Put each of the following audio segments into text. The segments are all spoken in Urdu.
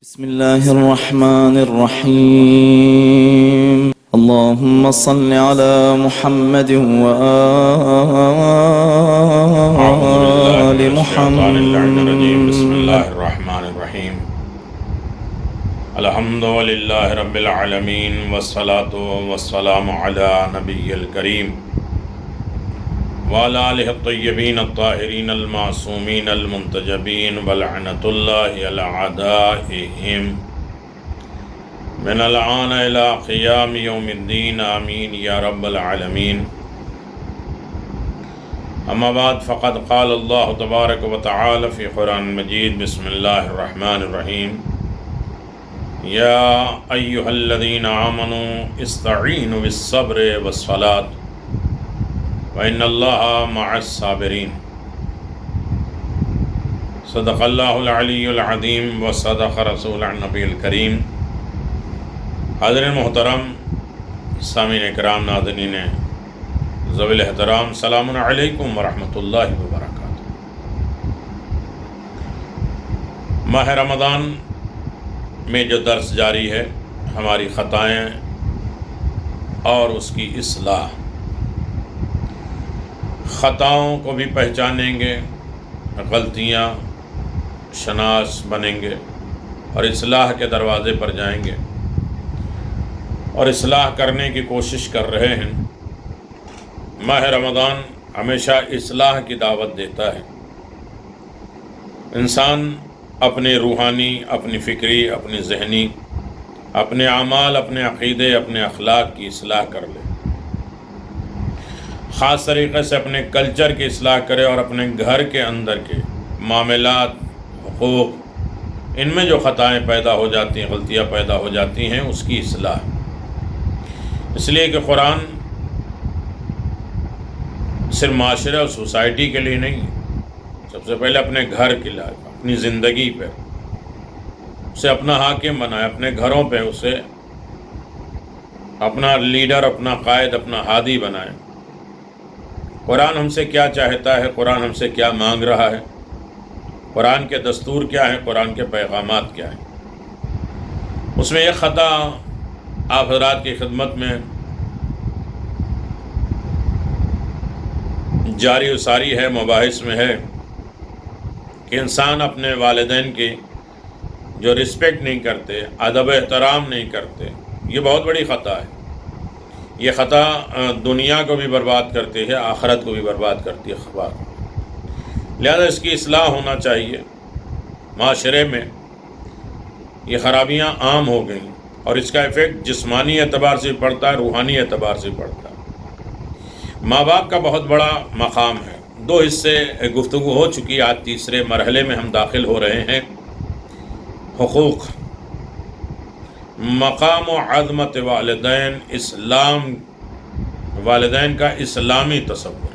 بسم الله الرحمن الرحيم اللهم صل على محمد أعوذ بالله وآل من الشيطان اللعين الرجيم بسم الله محمد الرحمن الرحيم الحمد لله رب العالمين والصلاة والسلام على نبي الكريم وعلى آله الطيبين الطاهرين المعصومين المنتجبين ولعنة الله على أعدائهم من الآن إلى قيام يوم الدين آمين يا رب العالمين. أما بعد فقد قال الله تبارك وتعالى في قرآن المجيد بسم الله الرحمن الرحيم يا أيها الذين آمنوا استعينوا بالصبر والصلاة وإن الله مع الصابرين. صدق الله العلي العظيم وصدق رسول النبي الكريم. حاضرین محترم، سامعین اکرام، ناظرین ذوی احترام، سلام علیکم ورحمۃ اللہ وبرکاتہ. ماہ رمضان میں جو درس جاری ہے ہماری خطائیں اور اس کی اصلاح، خطاؤں کو بھی پہچانیں گے، غلطیاں شناس بنیں گے اور اصلاح کے دروازے پر جائیں گے اور اصلاح کرنے کی کوشش کر رہے ہیں. ماہ رمضان ہمیشہ اصلاح کی دعوت دیتا ہے. انسان اپنے روحانی، اپنی فکری، اپنی ذہنی، اپنے اعمال، اپنے عقیدے، اپنے اخلاق کی اصلاح کر لے، خاص طریقے سے اپنے کلچر کی اصلاح کرے اور اپنے گھر کے اندر کے معاملات، حقوق، ان میں جو خطائیں پیدا ہو جاتی ہیں، غلطیاں پیدا ہو جاتی ہیں، اس کی اصلاح. اس لیے کہ قرآن صرف معاشرے اور سوسائٹی کے لیے نہیں، سب سے پہلے اپنے گھر کے لیے، اپنی زندگی پہ اسے اپنا حاکم بنائے، اپنے گھروں پہ اسے اپنا لیڈر، اپنا قائد، اپنا ہادی بنائے. قرآن ہم سے کیا چاہتا ہے، قرآن ہم سے کیا مانگ رہا ہے، قرآن کے دستور کیا ہیں، قرآن کے پیغامات کیا ہیں. اس میں ایک خطا آپ حضرات کی خدمت میں جاری و ساری ہے، مباحث میں ہے کہ انسان اپنے والدین کی جو رسپیکٹ نہیں کرتے، ادب و احترام نہیں کرتے، یہ بہت بڑی خطا ہے. یہ خطا دنیا کو بھی برباد کرتی ہے، آخرت کو بھی برباد کرتی ہے. لہذا اس کی اصلاح ہونا چاہیے. معاشرے میں یہ خرابیاں عام ہو گئیں اور اس کا ایفیکٹ جسمانی اعتبار سے پڑتا ہے، روحانی اعتبار سے پڑتا ہے. ماں باپ کا بہت بڑا مقام ہے. دو حصے گفتگو ہو چکی، آج تیسرے مرحلے میں ہم داخل ہو رہے ہیں. حقوق، مقام و عظمت والدین، اسلام، والدین کا اسلامی تصور.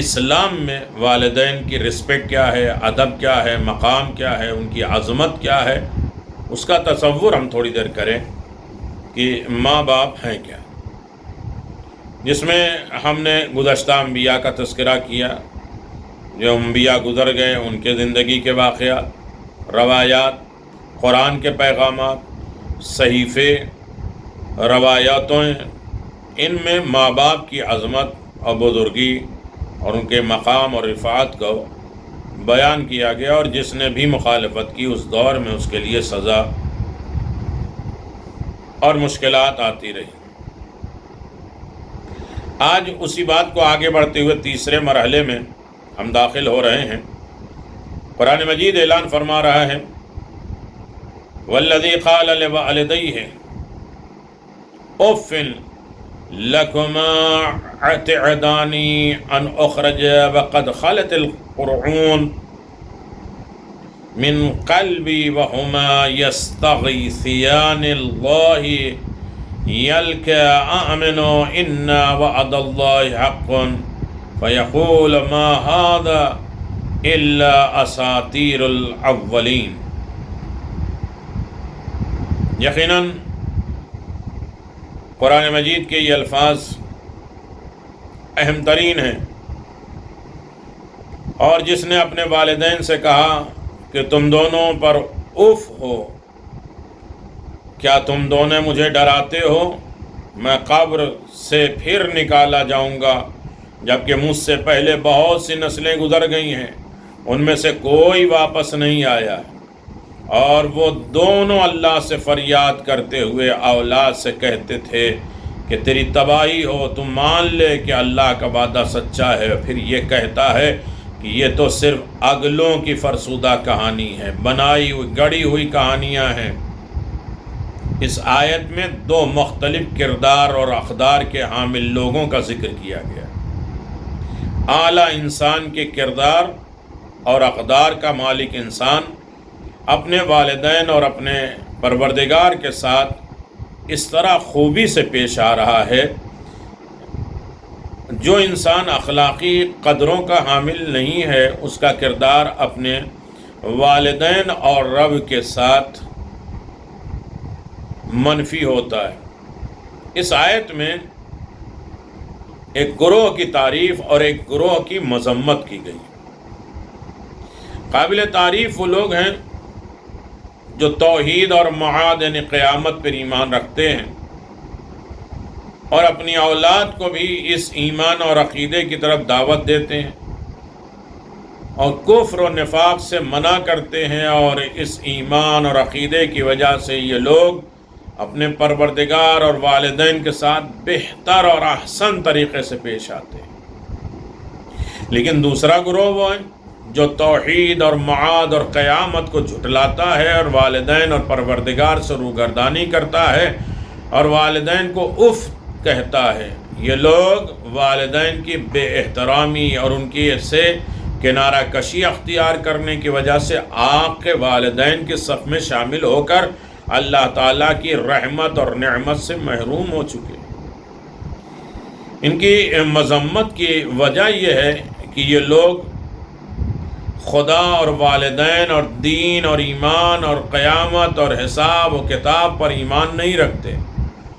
اسلام میں والدین کی رسپیکٹ کیا ہے، ادب کیا ہے، مقام کیا ہے، ان کی عظمت کیا ہے، اس کا تصور ہم تھوڑی دیر کریں کہ ماں باپ ہیں کیا. جس میں ہم نے گزشتہ انبیاء کا تذکرہ کیا، جو انبیاء گزر گئے، ان کے زندگی کے واقعات، روایات، قرآن کے پیغامات، صحیفے، روایاتوں، ان میں ماں باپ کی عظمت اور بزرگی اور ان کے مقام اور رفعت کو بیان کیا گیا، اور جس نے بھی مخالفت کی اس دور میں اس کے لیے سزا اور مشکلات آتی رہی. آج اسی بات کو آگے بڑھتے ہوئے تیسرے مرحلے میں ہم داخل ہو رہے ہیں. قرآن مجید اعلان فرما رہا ہے والذی قال لوالدیہ اف لکما تعدانی ان اخرج وقد خلت القرعون من قلبی وہما یستغیثیان اللہ یلک آمن ان وعد اللہ حق فیقول ما هذا الا اساطیر الاولین. یقیناً قرآن مجید کے یہ الفاظ اہم ترین ہیں، اور جس نے اپنے والدین سے کہا کہ تم دونوں پر اف ہو، کیا تم دونوں مجھے ڈراتے ہو؟ میں قبر سے پھر نکالا جاؤں گا، جبکہ مجھ سے پہلے بہت سی نسلیں گزر گئی ہیں، ان میں سے کوئی واپس نہیں آیا۔ اور وہ دونوں اللہ سے فریاد کرتے ہوئے اولاد سے کہتے تھے کہ تیری تباہی ہو، تم مان لے کہ اللہ کا وعدہ سچا ہے۔ پھر یہ کہتا ہے کہ یہ تو صرف اگلوں کی فرسودہ کہانی ہے، بنائی ہوئی گڑی ہوئی کہانیاں ہیں۔ اس آیت میں دو مختلف کردار اور اقدار کے حامل لوگوں کا ذکر کیا گیا۔ اعلیٰ انسان کے کردار اور اقدار کا مالک انسان اپنے والدین اور اپنے پروردگار کے ساتھ اس طرح خوبی سے پیش آ رہا ہے۔ جو انسان اخلاقی قدروں کا حامل نہیں ہے، اس کا کردار اپنے والدین اور رب کے ساتھ منفی ہوتا ہے۔ اس آیت میں ایک گروہ کی تعریف اور ایک گروہ کی مذمت کی گئی۔ قابل تعریف وہ لوگ ہیں جو توحید اور معاد یعنی قیامت پر ایمان رکھتے ہیں اور اپنی اولاد کو بھی اس ایمان اور عقیدے کی طرف دعوت دیتے ہیں اور کفر و نفاق سے منع کرتے ہیں، اور اس ایمان اور عقیدے کی وجہ سے یہ لوگ اپنے پروردگار اور والدین کے ساتھ بہتر اور احسن طریقے سے پیش آتے ہیں۔ لیکن دوسرا گروہ وہ ہے جو توحید اور معاد اور قیامت کو جھٹلاتا ہے اور والدین اور پروردگار سے روگردانی کرتا ہے اور والدین کو اف کہتا ہے۔ یہ لوگ والدین کی بے احترامی اور ان کی سے کنارہ کشی اختیار کرنے کی وجہ سے آپ کے والدین کے صف میں شامل ہو کر اللہ تعالیٰ کی رحمت اور نعمت سے محروم ہو چکے۔ ان کی مذمت کی وجہ یہ ہے کہ یہ لوگ خدا اور والدین اور دین اور ایمان اور قیامت اور حساب و کتاب پر ایمان نہیں رکھتے،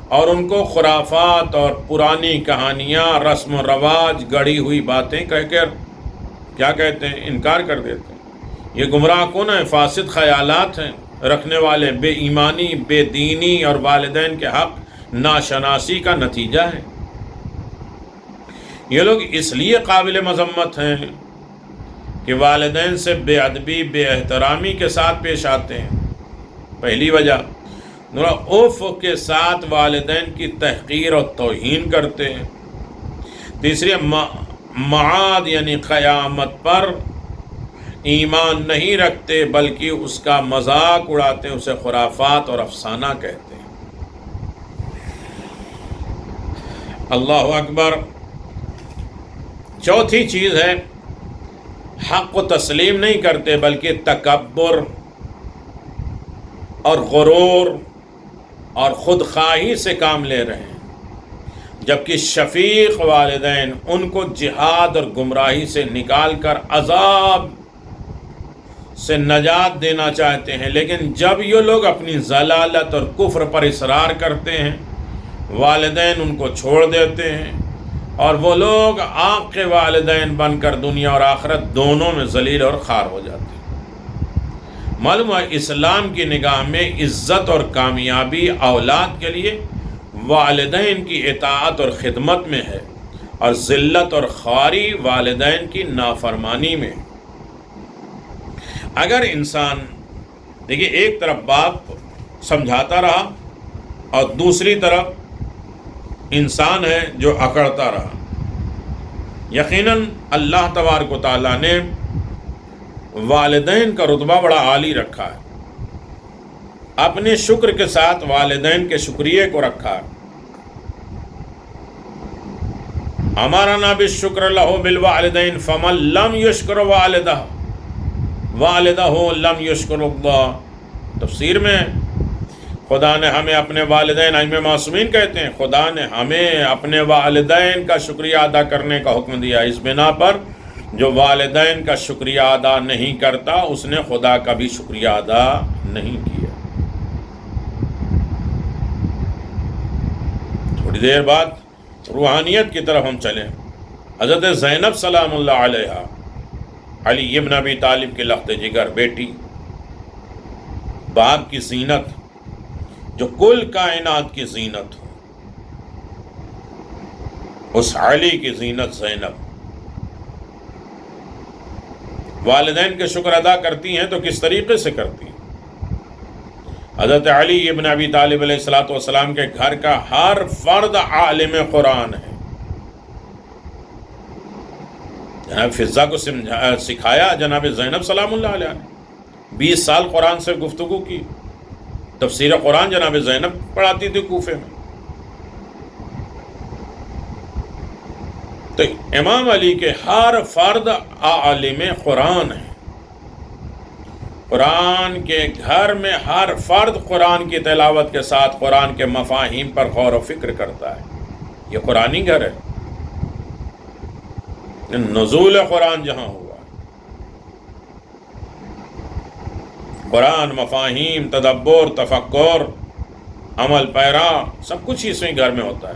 اور ان کو خرافات اور پرانی کہانیاں، رسم و رواج، گڑھی ہوئی باتیں کہہ کر کیا کہتے ہیں، انکار کر دیتے ہیں۔ یہ گمراہ کن ہیں، فاسد خیالات ہیں رکھنے والے، بے ایمانی، بے دینی اور والدین کے حق ناشناسی کا نتیجہ ہے۔ یہ لوگ اس لیے قابل مذمت ہیں کہ والدین سے بے ادبی، بے احترامی کے ساتھ پیش آتے ہیں، پہلی وجہ۔ اوف کے ساتھ والدین کی تحقیر اور توہین کرتے ہیں۔ تیسری، معاد یعنی قیامت پر ایمان نہیں رکھتے بلکہ اس کا مذاق اڑاتے ہیں، اسے خرافات اور افسانہ کہتے ہیں۔ اللہ اکبر۔ چوتھی چیز ہے، حق کو تسلیم نہیں کرتے بلکہ تکبر اور غرور اور خود خواہی سے کام لے رہے ہیں، جبکہ شفیق والدین ان کو جہاد اور گمراہی سے نکال کر عذاب سے نجات دینا چاہتے ہیں۔ لیکن جب یہ لوگ اپنی ضلالت اور کفر پر اصرار کرتے ہیں، والدین ان کو چھوڑ دیتے ہیں، اور وہ لوگ آپ کے والدین بن کر دنیا اور آخرت دونوں میں ذلیل اور خوار ہو جاتے ہیں۔ معلوم ہے اسلام کی نگاہ میں عزت اور کامیابی اولاد کے لیے والدین کی اطاعت اور خدمت میں ہے، اور ذلت اور خواری والدین کی نافرمانی میں۔ اگر انسان دیکھیے، ایک طرف باپ سمجھاتا رہا اور دوسری طرف انسان ہے جو اکڑتا رہا، یقیناً اللہ تبارک و تعالیٰ نے والدین کا رتبہ بڑا عالی رکھا ہے، اپنے شکر کے ساتھ والدین کے شکریہ کو رکھا ہے۔ امرنا بالشکر لہ بالوالدین فمن لم یشکر والدہ لم یشکر اللہ۔ تفسیر میں خدا نے ہمیں اپنے والدین، ائمہ معصومین کہتے ہیں، خدا نے ہمیں اپنے والدین کا شکریہ ادا کرنے کا حکم دیا، اس بنا پر جو والدین کا شکریہ ادا نہیں کرتا اس نے خدا کا بھی شکریہ ادا نہیں کیا۔ تھوڑی دیر بعد روحانیت کی طرف ہم چلیں۔ حضرت زینب سلام اللہ علیہا، علی ابن ابی طالب کے لخت جگر بیٹی، باپ کی زینت، جو کل کائنات کی زینت ہو، اس علی کی زینت زینب۔ والدین کے شکر ادا کرتی ہیں تو کس طریقے سے کرتی ہیں؟ حضرت علی ابن ابی طالب علیہ السلام کے گھر کا ہر فرد عالم قرآن ہے۔ جناب فضہ کو سکھایا جناب زینب سلام اللہ علیہ نے، 20 سال قرآن سے گفتگو کی، تفسیر قرآن جناب زینب پڑھاتی تھی کوفے میں۔ تو امام علی کے ہر فرد عالم قرآن ہے۔ قرآن کے گھر میں ہر فرد قرآن کی تلاوت کے ساتھ قرآن کے مفاہیم پر غور و فکر کرتا ہے۔ یہ قرآنی گھر ہے، نزول قرآن جہاں ہوا، قرآن مفاہیم، تدبر، تفکر، عمل پیرا، سب کچھ اسی گھر میں ہوتا ہے۔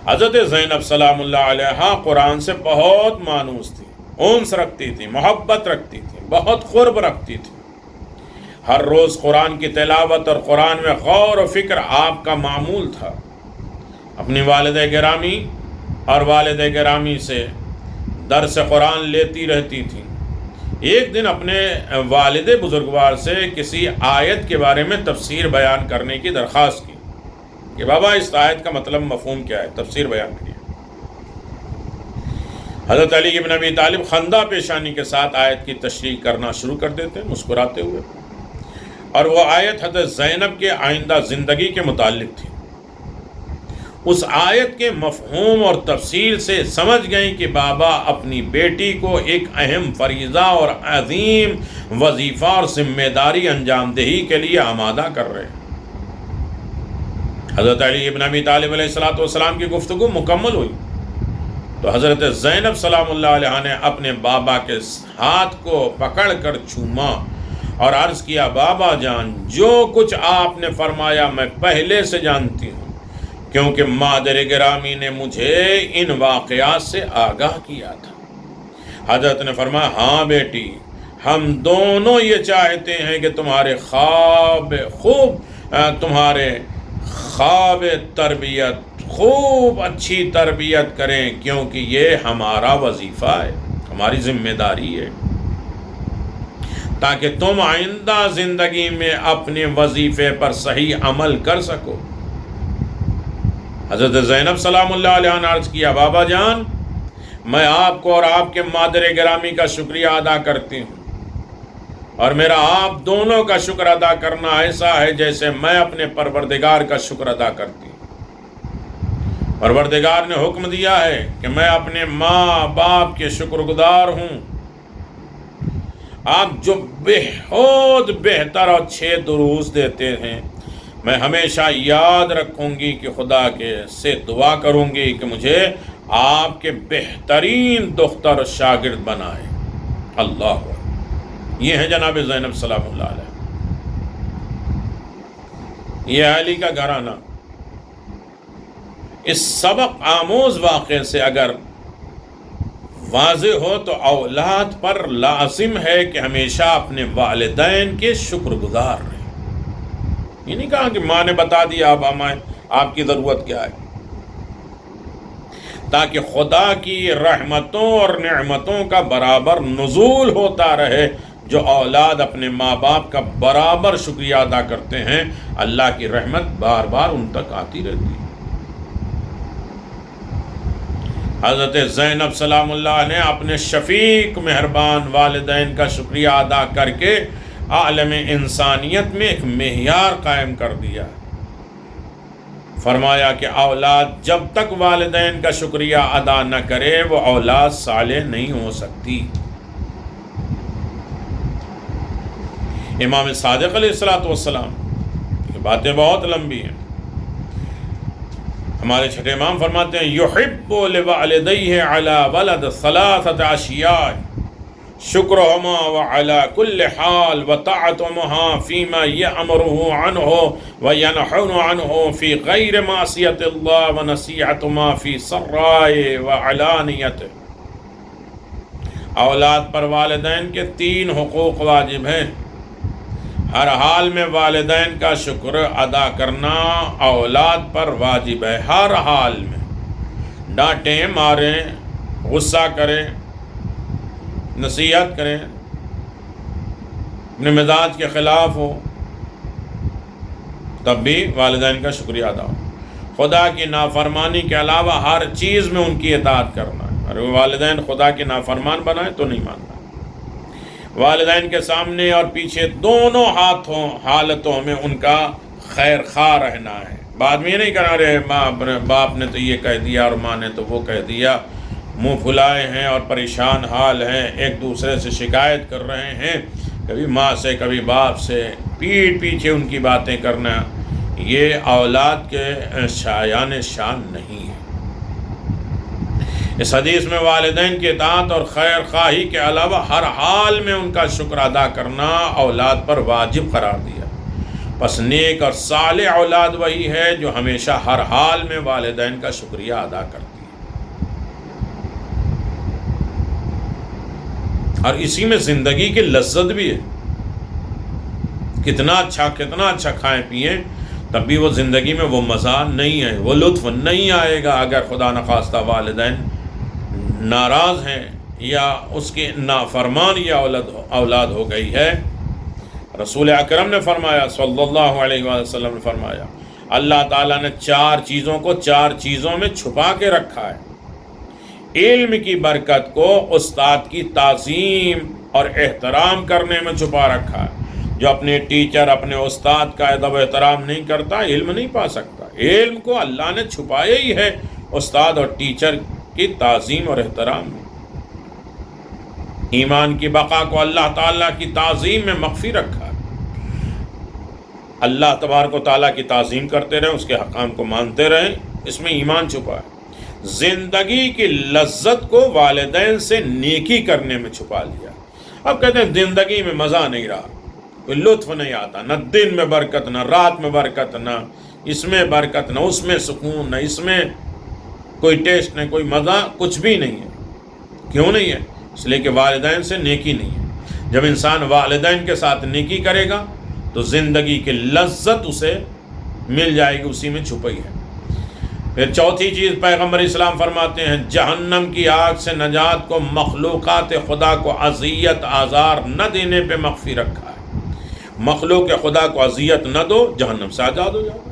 حضرت زینب سلام اللہ علیہا قرآن سے بہت مانوس تھی، انس رکھتی تھی، محبت رکھتی تھی، بہت قرب رکھتی تھی۔ ہر روز قرآن کی تلاوت اور قرآن میں غور و فکر آپ کا معمول تھا۔ اپنی والدہ گرامی اور والد گرامی سے درس قرآن لیتی رہتی تھی۔ ایک دن اپنے والد بزرگوار سے کسی آیت کے بارے میں تفسیر بیان کرنے کی درخواست کی کہ بابا اس آیت کا مطلب مفہوم کیا ہے، تفسیر بیان کیے۔ حضرت علی ابن ابی طالب خندہ پیشانی کے ساتھ آیت کی تشریح کرنا شروع کر دیتے مسکراتے ہوئے، اور وہ آیت حضرت زینب کے آئندہ زندگی کے متعلق تھی۔ اس آیت کے مفہوم اور تفصیل سے سمجھ گئیں کہ بابا اپنی بیٹی کو ایک اہم فریضہ اور عظیم وظیفہ اور ذمہ داری انجام دہی کے لیے آمادہ کر رہے ہیں۔ حضرت علی ابن ابی طالب علیہ السلام کی گفتگو مکمل ہوئی تو حضرت زینب سلام اللہ علیہ نے اپنے بابا کے ہاتھ کو پکڑ کر چوما اور عرض کیا، بابا جان، جو کچھ آپ نے فرمایا میں پہلے سے جانتی ہوں، کیونکہ مادر گرامی نے مجھے ان واقعات سے آگاہ کیا تھا۔ حضرت نے فرمایا، ہاں بیٹی، ہم دونوں یہ چاہتے ہیں کہ تمہارے خواب تربیت خوب اچھی تربیت کریں، کیونکہ یہ ہمارا وظیفہ ہے، ہماری ذمہ داری ہے، تاکہ تم آئندہ زندگی میں اپنے وظیفے پر صحیح عمل کر سکو۔ حضرت زینب سلام اللہ علیہ نے عرض کیا، بابا جان، میں آپ کو اور آپ کے مادر گرامی کا شکریہ ادا کرتی ہوں، اور میرا آپ دونوں کا شکر ادا کرنا ایسا ہے جیسے میں اپنے پروردگار کا شکر ادا کرتی ہوں۔ پروردگار نے حکم دیا ہے کہ میں اپنے ماں باپ کے شکر گزار ہوں۔ آپ جو بہت بہتر اور اچھے دروس دیتے ہیں، میں ہمیشہ یاد رکھوں گی کہ خدا کے سے دعا کروں گی کہ مجھے آپ کے بہترین دختر اور شاگرد بنائے۔ اللہ، یہ ہے جناب زینب سلام اللہ علیہ، یہ علی کا گھرانہ۔ اس سبق آموز واقعے سے اگر واضح ہو تو اولاد پر لازم ہے کہ ہمیشہ اپنے والدین کے شکر گزار رہیں۔ یہ نہیں کہا کہ ماں نے بتا دیا اب ہمیں آپ کی ضرورت کیا ہے، تاکہ خدا کی رحمتوں اور نعمتوں کا برابر نزول ہوتا رہے۔ جو اولاد اپنے ماں باپ کا برابر شکریہ ادا کرتے ہیں، اللہ کی رحمت بار بار ان تک آتی رہتی ہے۔ حضرت زینب سلام اللہ نے اپنے شفیق مہربان والدین کا شکریہ ادا کر کے عالم انسانیت میں ایک معیار قائم کر دیا۔ فرمایا کہ اولاد جب تک والدین کا شکریہ ادا نہ کرے وہ اولاد صالح نہیں ہو سکتی۔ امام صادق علیہ السلام کی باتیں بہت لمبی ہیں، ہمارے چھٹے امام فرماتے ہیں، یحب لوالدیہ علی ولد ثلاثۃ اشیاء، شکرہما وعلی کل حال وطاعتہما فیما یأمرہ عنہ وینہہ عنہ فی غیر معصیۃ اللہ ونصیحتہما فی سراء وعلانیۃ۔ اولاد پر والدین کے 3 حقوق واجب ہیں، ہر حال میں والدین کا شکر ادا کرنا اولاد پر واجب ہے، ہر حال میں، ڈانٹیں ماریں، غصہ کریں، نصیحت کریں، اپنے مزاج کے خلاف ہو، تب بھی والدین کا شکریہ ادا ہو۔ خدا کی نافرمانی کے علاوہ ہر چیز میں ان کی اطاعت کرنا ہے، اور والدین خدا کے نافرمان بنائے تو نہیں ماننا۔ والدین کے سامنے اور پیچھے دونوں حالتوں میں ان کا خیر خواہ رہنا ہے۔ بعد میں یہ نہیں کرنا رہے باپ نے تو یہ کہہ دیا اور ماں نے تو وہ کہہ دیا، منہ پھلائے ہیں اور پریشان حال ہیں، ایک دوسرے سے شکایت کر رہے ہیں، کبھی ماں سے کبھی باپ سے، پیٹھ پیچھے ان کی باتیں کرنا، یہ اولاد کے شایان شان نہیں ہے۔ اس حدیث میں والدین کی اطاعت اور خیر خواہی کے علاوہ ہر حال میں ان کا شکر ادا کرنا اولاد پر واجب قرار دیا۔ پس نیک اور صالح اولاد وہی ہے جو ہمیشہ ہر حال میں والدین کا شکریہ ادا کرتی ہے، اور اسی میں زندگی کی لذت بھی ہے۔ کتنا اچھا کھائیں پئیں، تب بھی وہ زندگی میں وہ مزہ نہیں ہے، وہ لطف نہیں آئے گا اگر خدا نخواستہ والدین ناراض ہیں یا اس کی نافرمان یا اولاد ہو گئی ہے۔ رسول اکرم نے فرمایا، صلی اللہ علیہ وسلم نے فرمایا، اللہ تعالیٰ نے 4 چیزوں کو 4 چیزوں میں چھپا کے رکھا ہے۔ علم کی برکت کو استاد کی تعظیم اور احترام کرنے میں چھپا رکھا ہے۔ جو اپنے ٹیچر، اپنے استاد کا ادب و احترام نہیں کرتا، علم نہیں پا سکتا۔ علم کو اللہ نے چھپایا ہی ہے استاد اور ٹیچر کی تعظیم اور احترام میں۔ ایمان کی بقا کو اللہ تعالیٰ کی تعظیم میں مخفی رکھا ہے۔ اللہ تبارک و تعالیٰ کی تعظیم کرتے رہیں، اس کے حکام کو مانتے رہیں، اس میں ایمان چھپا ہے۔ زندگی کی لذت کو والدین سے نیکی کرنے میں چھپا لیا۔ اب کہتے ہیں زندگی میں مزہ نہیں رہا، کوئی لطف نہیں آتا، نہ دن میں برکت، نہ رات میں برکت، نہ اس میں برکت، نہ اس میں سکون، نہ اس میں کوئی ٹیسٹ، نہ کوئی مزہ، کچھ بھی نہیں ہے۔ کیوں نہیں ہے؟ اس لیے کہ والدین سے نیکی نہیں ہے۔ جب انسان والدین کے ساتھ نیکی کرے گا تو زندگی کی لذت اسے مل جائے گی، اسی میں چھپی ہے۔ پھر چوتھی چیز پیغمبر اسلام فرماتے ہیں، جہنم کی آگ سے نجات کو مخلوقات خدا کو اذیت آزار نہ دینے پہ مخفی رکھا ہے۔ مخلوق خدا کو اذیت نہ دو، جہنم سے آزاد ہو جاؤ۔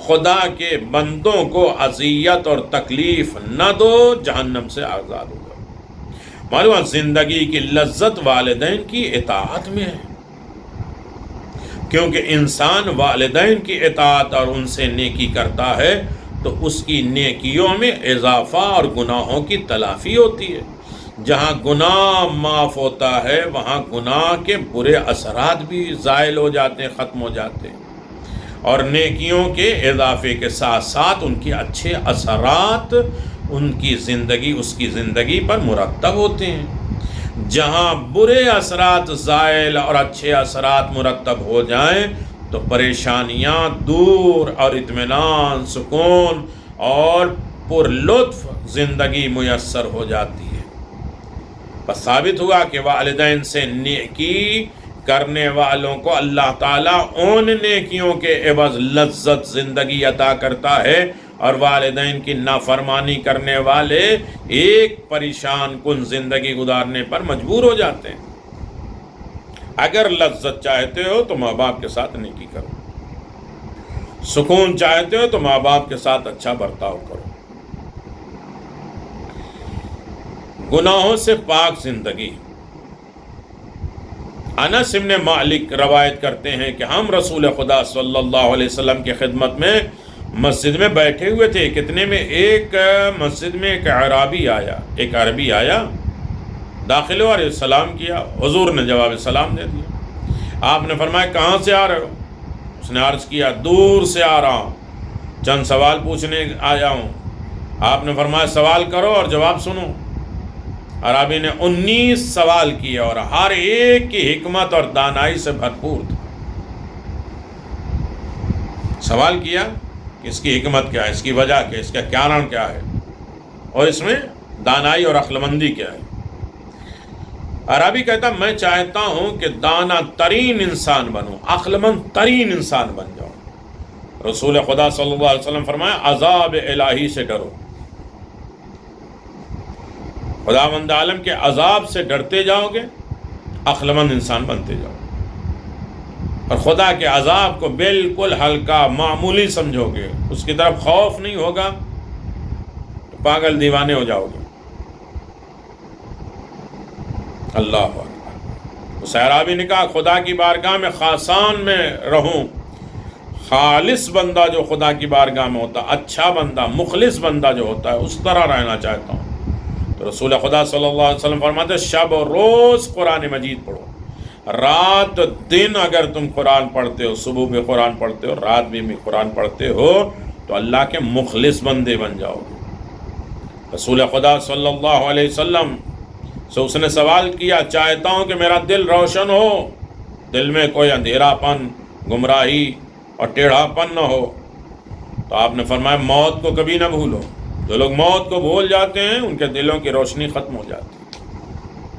خدا کے بندوں کو اذیت اور تکلیف نہ دو، جہنم سے آزاد ہو جاؤ۔ معلوم ہے زندگی کی لذت والدین کی اطاعت میں ہے، کیونکہ انسان والدین کی اطاعت اور ان سے نیکی کرتا ہے تو اس کی نیکیوں میں اضافہ اور گناہوں کی تلافی ہوتی ہے۔ جہاں گناہ معاف ہوتا ہے وہاں گناہ کے برے اثرات بھی زائل ہو جاتے ہیں، ختم ہو جاتے ہیں، اور نیکیوں کے اضافے کے ساتھ ساتھ ان کے اچھے اثرات ان کی زندگی، اس کی زندگی پر مرتب ہوتے ہیں۔ جہاں برے اثرات زائل اور اچھے اثرات مرتب ہو جائیں تو پریشانیاں دور اور اطمینان، سکون اور پر لطف زندگی میسر ہو جاتی ہے۔ بس ثابت ہوا کہ والدین سے نیکی کرنے والوں کو اللہ تعالیٰ ان نیکیوں کے عوض لذت زندگی عطا کرتا ہے، اور والدین کی نافرمانی کرنے والے ایک پریشان کن زندگی گزارنے پر مجبور ہو جاتے ہیں۔ اگر لذت چاہتے ہو تو ماں باپ کے ساتھ نیکی کرو، سکون چاہتے ہو تو ماں باپ کے ساتھ اچھا برتاؤ کرو۔ گناہوں سے پاک زندگی۔ انس بن مالک روایت کرتے ہیں کہ ہم رسول خدا صلی اللہ علیہ وسلم کی خدمت میں مسجد میں بیٹھے ہوئے تھے، کتنے میں ایک مسجد میں ایک عربی آیا، داخل ہوا اور سلام کیا، حضور نے جواب سلام دے دیا۔ آپ نے فرمایا کہاں سے آ رہے ہو؟ اس نے عرض کیا دور سے آ رہا ہوں، چند سوال پوچھنے آیا ہوں۔ آپ نے فرمایا سوال کرو اور جواب سنو۔ عربی نے 19 سوال کیے اور ہر ایک کی حکمت اور دانائی سے بھرپور تھا۔ سوال کیا کہ اس کی حکمت کیا ہے، اس کی وجہ کیا ہے، اس کا کارن کیا ہے، اور اس میں دانائی اور عقل مندی کیا ہے۔ عربی کہتا میں چاہتا ہوں کہ دانا ترین انسان بنوں، عقلمند ترین انسان بن جاؤں۔ رسول خدا صلی اللہ علیہ وسلم فرمایا عذاب الہی سے ڈرو، خداوند عالم کے عذاب سے ڈرتے جاؤ گے، عقلمند انسان بنتے جاؤ، اور خدا کے عذاب کو بالکل ہلکا معمولی سمجھو گے، اس کی طرف خوف نہیں ہوگا تو پاگل دیوانے ہو جاؤ گے۔ اللہ اکبر۔ صحرابی نے کہا خدا کی بارگاہ میں خاصان میں رہوں، خالص بندہ جو خدا کی بارگاہ میں ہوتا، اچھا بندہ، مخلص بندہ جو ہوتا ہے، اس طرح رہنا چاہتا ہوں۔ تو رسول خدا صلی اللہ علیہ وسلم فرماتے شب و روز قرآن مجید پڑھو، رات دن اگر تم قرآن پڑھتے ہو، صبح بھی قرآن پڑھتے ہو، رات بھی قرآن پڑھتے ہو، تو اللہ کے مخلص بندے بن جاؤ گے۔ رسول خدا صلی اللہ علیہ وسلم سے اس نے سوال کیا چاہتا ہوں کہ میرا دل روشن ہو، دل میں کوئی اندھیرا پن، گمراہی اور ٹیڑھا پن نہ ہو، تو آپ نے فرمایا موت کو کبھی نہ بھولو، جو لوگ موت کو بھول جاتے ہیں ان کے دلوں کی روشنی ختم ہو جاتی ہے۔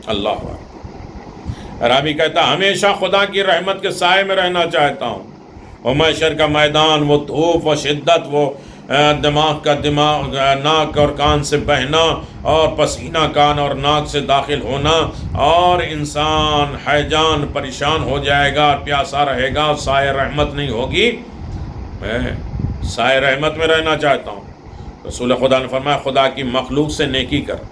اللہ اکبر۔ عربی کہتا ہمیشہ خدا کی رحمت کے سائے میں رہنا چاہتا ہوں، وہ محشر کا میدان، وہ دھوپ، وہ شدت، وہ دماغ ناک اور کان سے بہنا اور پسینہ کان اور ناک سے داخل ہونا، اور انسان حیجان پریشان ہو جائے گا، پیاسا رہے گا، سائے رحمت نہیں ہوگی، میں سائے رحمت میں رہنا چاہتا ہوں۔ رسول خدا نے فرمایا خدا کی مخلوق سے نیکی کر،